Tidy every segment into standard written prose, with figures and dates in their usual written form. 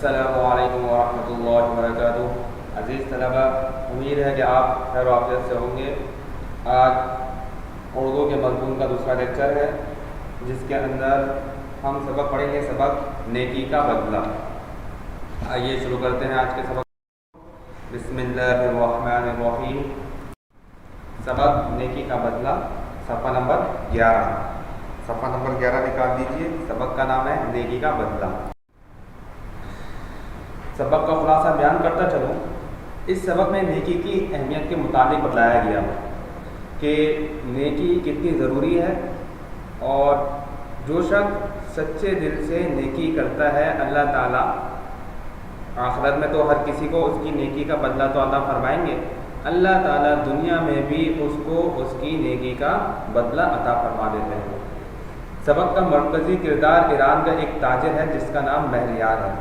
السلام علیکم ورحمۃ اللہ وبرکاتہ۔ عزیز طلبہ، امید ہے کہ آپ خیر و عافیت سے ہوں گے۔ آج اردو کے مضمون کا دوسرا لیکچر ہے، جس کے اندر ہم سبق پڑھیں گے، سبق نیکی کا بدلہ۔ آئیے شروع کرتے ہیں آج کے سبق۔ بسم اللہ الرحمن الرحیم۔ سبق نیکی کا بدلہ، صفحہ نمبر 11۔ صفحہ نمبر 11 نکال دیجیے۔ سبق کا نام ہے نیکی کا بدلہ۔ سبق کا خلاصہ بیان کرتا چلوں۔ اس سبق میں نیکی کی اہمیت کے متعلق بتلایا گیا کہ نیکی کتنی ضروری ہے، اور جو شخص سچے دل سے نیکی کرتا ہے، اللہ تعالیٰ آخرت میں تو ہر کسی کو اس کی نیکی کا بدلہ تو عطا فرمائیں گے، اللہ تعالیٰ دنیا میں بھی اس کو اس کی نیکی کا بدلہ عطا فرما دیتے ہیں۔ سبق کا مرکزی کردار ایران کا ایک تاجر ہے جس کا نام مہریار ہے،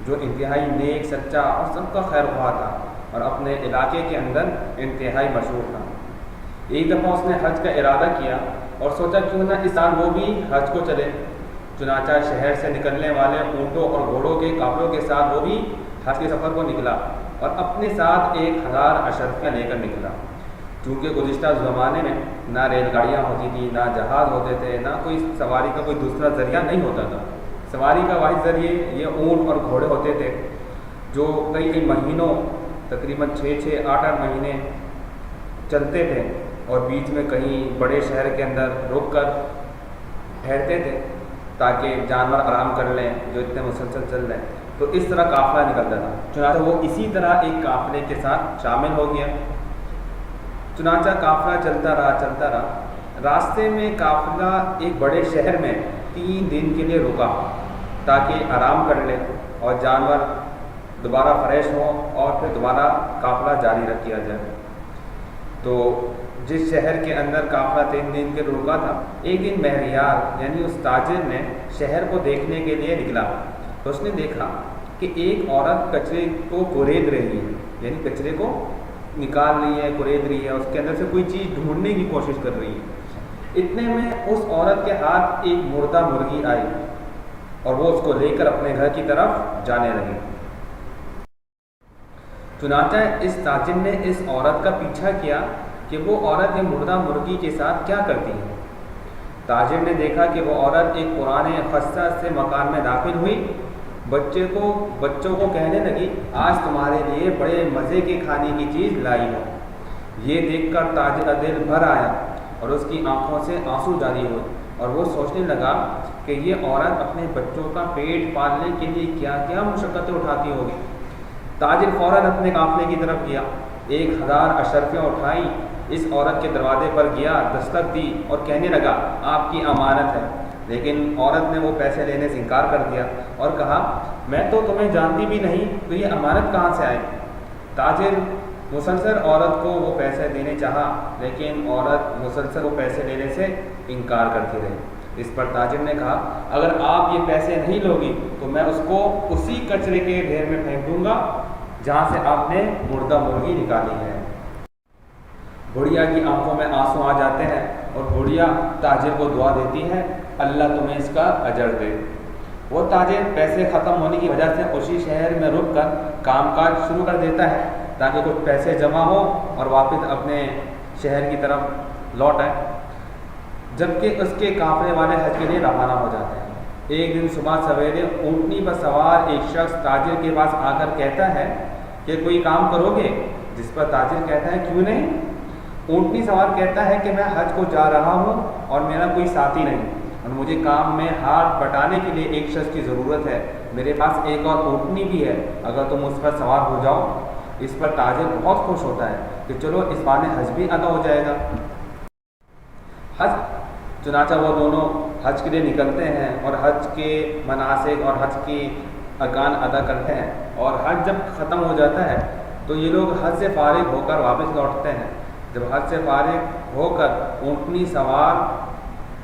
جو انتہائی نیک، سچا اور سب کا خیر خواہ تھا، اور اپنے علاقے کے اندر انتہائی مشہور تھا۔ ایک دفعہ اس نے حج کا ارادہ کیا اور سوچا کیوں نہ اس سال وہ بھی حج کو چلے۔ چنانچہ شہر سے نکلنے والے اونٹوں اور گھوڑوں کے قافلوں کے ساتھ وہ بھی حج کے سفر کو نکلا، اور اپنے ساتھ 1000 اشرفیاں لے کر نکلا۔ چونکہ گزشتہ زمانے میں نہ ریل گاڑیاں ہوتی تھیں، نہ جہاز ہوتے تھے، نہ کوئی سواری کا کوئی دوسرا ذریعہ نہیں ہوتا تھا۔ سواری کا واحد ذریعے یہ اونٹ اور گھوڑے ہوتے تھے، جو کئی مہینوں، تقریباً 6-8 مہینے چلتے تھے، اور بیچ میں کہیں بڑے شہر کے اندر رک کر ٹھہرتے تھے تاکہ جانور آرام کر لیں جو اتنے مسلسل چل رہے ہیں۔ تو اس طرح قافلہ نکلتا تھا۔ چنانچہ وہ اسی طرح ایک قافلے کے ساتھ شامل ہو گیا۔ چنانچہ قافلہ چلتا رہا۔ راستے میں قافلہ ایک بڑے شہر میں 3 دن کے لیے رکا تاکہ آرام کر لے اور جانور دوبارہ فریش ہوں، اور پھر دوبارہ قافلہ جاری رکھ کیا جائے۔ تو جس شہر کے اندر قافلہ 3 دن کے رکا تھا، ایک دن مہریار یعنی اس تاجر نے شہر کو دیکھنے کے لیے نکلا، تو اس نے دیکھا کہ ایک عورت کچرے کو کورید رہی ہے، یعنی کچرے کو نکال رہی ہے، کورید رہی ہے، اس کے اندر سے کوئی چیز ڈھونڈنے کی کوشش کر رہی ہے۔ اتنے میں اس عورت کے ہاتھ ایک مردہ مرغی آئی، اور وہ اس کو لے کر اپنے گھر کی طرف جانے لگی۔ چنانچہ اس تاجر نے اس عورت کا پیچھا کیا کہ وہ عورت یہ مردہ مرغی کے ساتھ کیا کرتی ہے۔ تاجر نے دیکھا کہ وہ عورت ایک پرانے خستہ سے مکان میں داخل ہوئی، بچوں کو کہنے لگی، آج تمہارے لیے بڑے مزے کے کھانے کی چیز لائی ہوں۔ یہ دیکھ کر تاجر کا دل بھر آیا اور اس کی آنکھوں سے آنسو جاری ہوئے، اور وہ سوچنے لگا کہ یہ عورت اپنے بچوں کا پیٹ پالنے کے لیے کیا کیا مشقتیں اٹھاتی ہوگی۔ تاجر فوراً اپنے قافلے کی طرف گیا، 1000 اشرفیاں اٹھائیں، اس عورت کے دروازے پر گیا، دستک دی اور کہنے لگا، آپ کی امانت ہے۔ لیکن عورت نے وہ پیسے لینے سے انکار کر دیا اور کہا، میں تو تمہیں جانتی بھی نہیں، تو یہ امانت کہاں سے آئی؟ تاجر مسلسل عورت کو وہ پیسے دینے چاہا، لیکن عورت مسلسل وہ پیسے لینے سے انکار کرتی رہی۔ اس پر تاجر نے کہا، اگر آپ یہ پیسے نہیں لوگی تو میں اس کو اسی کچرے کے ڈھیر میں پھینک دوں گا جہاں سے آپ نے مردہ مرغی نکالی ہے۔ بڑھیا کی آنکھوں میں آنسو آ جاتے ہیں، اور بڑھیا تاجر کو دعا دیتی ہے، اللہ تمہیں اس کا اجر دے۔ وہ تاجر پیسے ختم ہونے کی وجہ سے اسی شہر میں رک کر کام کاج شروع کر دیتا ہے تاکہ کچھ پیسے جمع ہو اور واپس اپنے شہر کی طرف لوٹ آئے، جبکہ اس کے قافلے والے حج کے لیے روانہ ہو جاتے ہیں۔ ایک دن صبح سویرے اونٹنی پر سوار ایک شخص تاجر کے پاس آ کر کہتا ہے کہ کوئی کام کرو گے؟ جس پر تاجر کہتا ہے، کیوں نہیں؟ اونٹنی سوار کہتا ہے کہ میں حج کو جا رہا ہوں اور میرا کوئی ساتھی نہیں، اور مجھے کام میں ہاتھ بٹانے کے لیے ایک شخص کی ضرورت ہے، میرے پاس ایک اور اونٹنی بھی ہے، اگر تم اس پر سوار ہو جاؤ۔ اس پر تاجر بہت خوش ہوتا ہے کہ چلو اس بہانے حج بھی ادا ہو جائے گا۔ چنانچہ وہ دونوں حج کے لیے نکلتے ہیں اور حج کے مناسک اور حج کی ارکان ادا کرتے ہیں، اور حج جب ختم ہو جاتا ہے تو یہ لوگ حج سے فارغ ہو کر واپس لوٹتے ہیں۔ جب حج سے فارغ ہو کر اونٹنی سوار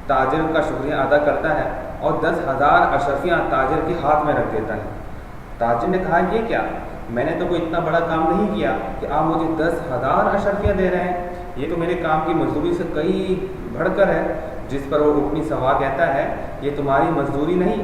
تاجر کا شکریہ ادا کرتا ہے اور 10,000 اشرفیاں تاجر کے ہاتھ میں رکھ دیتا ہے۔ تاجر نے کہا، یہ کیا؟ میں نے تو کوئی اتنا بڑا کام نہیں کیا کہ آپ مجھے 10,000 اشرفیاں دے رہے ہیں، یہ تو میرے کام کی مزدوری سے کئی بڑھ کر ہے۔ جس پر وہ اونٹنی سوار کہتا ہے، یہ تمہاری مزدوری نہیں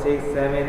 6, 7,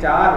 4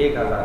1,000।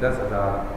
10,000।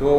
2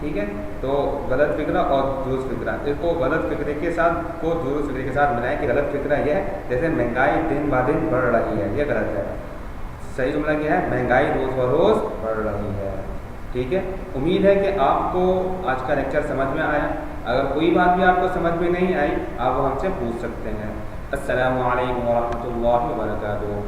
ٹھیک ہے، تو غلط فکرہ اور درست فکرہ، اس کو غلط فکرے کے ساتھ کو درست فکرے کے ساتھ ملائیں کہ غلط فکرہ یہ ہے جیسے مہنگائی دن بہ دن بڑھ رہی ہے، یہ غلط ہے۔ صحیح جملہ کیا ہے؟ مہنگائی روز بروز بڑھ رہی ہے۔ ٹھیک ہے، امید ہے کہ آپ کو آج کا لیکچر سمجھ میں آیا۔ اگر کوئی بات بھی آپ کو سمجھ میں نہیں آئی آپ وہ ہم سے پوچھ سکتے ہیں۔ السلام علیکم ورحمۃ اللہ وبرکاتہ۔